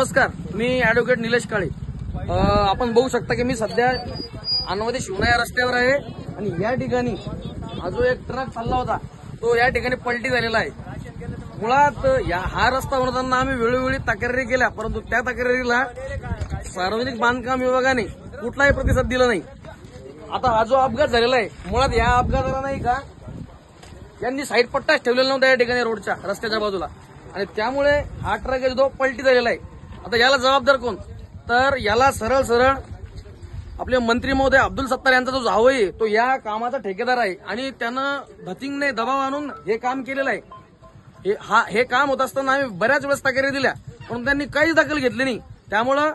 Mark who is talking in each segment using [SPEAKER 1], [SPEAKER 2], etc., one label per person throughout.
[SPEAKER 1] नमस्कार, मी ॲडव्होकेट निलेश काळे। आपण बघू शकता की मी सध्या अनवधी शिवना या रस्त्यावर आहे आणि या ठिकाणी हा जो एक ट्रक चालला होता तो या ठिकाणी पलटी झालेला आहे। मुळात हा रस्ता होताना आम्ही वेळोवेळी तक्रारी केल्या, परंतु त्या तक्रारीला सार्वजनिक बांधकाम विभागाने कुठलाही प्रतिसाद दिला नाही। आता हा जो अपघात झालेला आहे, मुळात या अपघाताला नाही का यांनी साईड पट्टाच ठेवलेला नव्हता या ठिकाणी रोडच्या रस्त्याच्या बाजूला, आणि त्यामुळे हा ट्रक जो पलटी झालेला आहे। आता याला जबाबदार कोण? तर याला सरळ सरळ आपले मंत्री महोदय अब्दुल सत्तार यांचा जो जावई आहे तो या कामाचा ठेकेदार आहे आणि त्यानं धतिंगने दबाव आणून हे काम केलेलं आहे। हे काम होत असताना आम्ही बऱ्याच वेळेस तक्रारी दिल्या, पण त्यांनी काहीच दखल घेतली नाही। त्यामुळं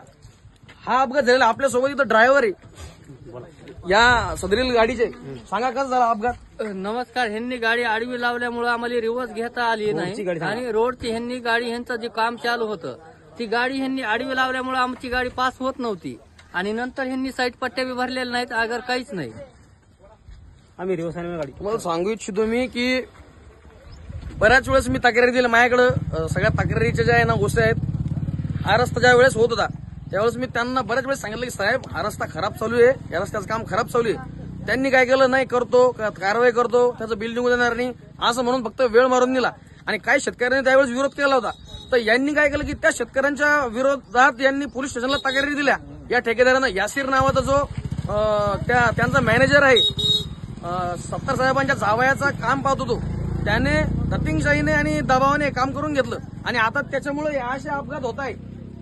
[SPEAKER 1] हा अपघात झालेला। आपल्यासोबत इथं ड्रायव्हर आहे या सदरील गाडीचे, सांगा कसं झाला अपघात?
[SPEAKER 2] नमस्कार, ह्यांनी गाडी आडवी लावल्यामुळे आम्हाला रिवर्स घेता आली नाही आणि रोडची ह्यांनी गाडी ह्यांचं जे काम चालू होतं ती गाडी ह्यांनी आडवी लावल्यामुळे आमची गाडी पास होत नव्हती आणि नंतर ह्यांनी साईड पट्ट्या बी भरलेल्या नाहीत, अगर काहीच नाही।
[SPEAKER 1] आम्ही रिवर्स गाडी तुम्हाला सांगू इच्छितो मी की बऱ्याच वेळेस मी तक्रारी दिली, माझ्याकडे सगळ्या तक्रारीच्या ज्या आहे ना गोष्टी आहेत। हा रस्ता ज्या वेळेस होत होता त्यावेळेस मी त्यांना बऱ्याच वेळेस सांगितलं की साहेब हा रस्ता खराब चालू आहे, या रस्त्याचं काम खराब चालू आहे। त्यांनी काय केलं, नाही करतो कारवाई करतो, त्याचं बिल्डिंग देणार नाही असं म्हणून फक्त वेळ मारून दिला। आणि काही शेतकऱ्यांनी त्यावेळेस विरोध केला होता, तर यांनी काय केलं की त्या शेतकऱ्यांच्या विरोधात यांनी पोलीस स्टेशनला तक्रारी दिल्या। या ठेकेदारानं यासीर नावाचा जो त्यांचा मॅनेजर आहे, सत्तार साहेबांच्या जावयाचा काम पाहत होतो, त्याने धतिंगशाहीने आणि दबावाने काम करून घेतलं आणि आता त्याच्यामुळे असे अपघात होत आहे।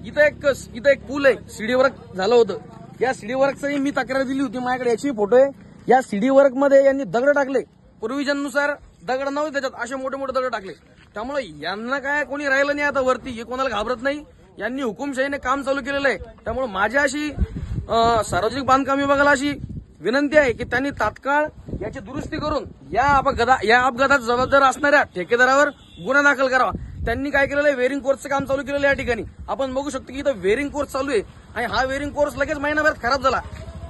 [SPEAKER 1] इथं एक पूल आहे, सीडी वर्क झालं होतं, या सीडी वर्कचाही मी तक्रार दिली होती, माझ्याकडे याची फोटो आहे। या सीडी वर्क मध्ये यांनी दगड टाकले, प्रोव्हिजननुसार दगड नव्हते त्याच्यात, असे मोठे मोठे दगड टाकले। त्यामुळे यांना काय कोणी राहिलं नाही आता वरती, हे कोणाला घाबरत नाही, यांनी हुकुमशाहीने काम चालू केलेलं आहे। त्यामुळे माझी अशी सार्वजनिक बांधकाम विभागाला अशी विनंती आहे की त्यांनी तात्काळ याची दुरुस्ती करून या अपघातात जबाबदार असणाऱ्या ठेकेदारावर गुन्हा दाखल करावा। त्यांनी काय केलेलं आहे, वेरिंग कोर्सचं काम चालू केलेलं आहे या ठिकाणी। आपण बघू शकतो की इथं वेरिंग कोर्स चालू आहे आणि हा वेरिंग कोर्स लगेच महिनाभरात खराब झाला।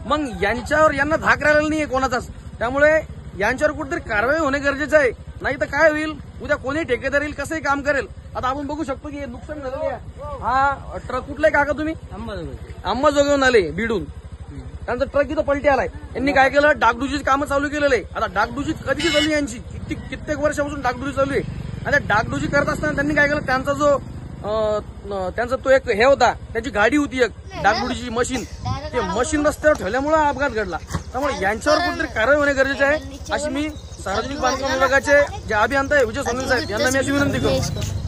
[SPEAKER 1] मग यांना धाक राहिलेला नाहीये कोणाचाच, त्यामुळे यांच्यावर कुठेतरी कारवाई होणे गरजेचं आहे, नाही तर काय होईल, उद्या कोणी ठेकेदार येईल, कसंही काम करेल। आता आपण बघू शकतो की नुकसान झालेलं आहे। हा ट्रक कुठलाय काका तुम्ही? अंबाजोगाईहून आले, बीडून। त्यांचा ट्रक इथं पलटी आलाय। यांनी काय केलं, डागडुजीची कामं चालू केलेलं आहे। आता डागडुजी कधीची चालू आहे यांची, कित्येक वर्षापासून डागडुजी चालू आहे। आता डागडुजी करत असताना त्यांनी काय केलं, त्यांचा तो एक हे होता, त्याची गाडी होती एक डागडुजीची मशीन, ते मशीन रस्त्यावर ठेवल्यामुळे अपघात घडला। त्यामुळे यांच्यावर कुठेतरी कारवाई होणे गरजेचे आहे, अशी मी सार्वजनिक बांधकाम विभागाचे जे अभियंता आहे विजय सोनवणे साहेब यांना मी अशी विनंती करतो।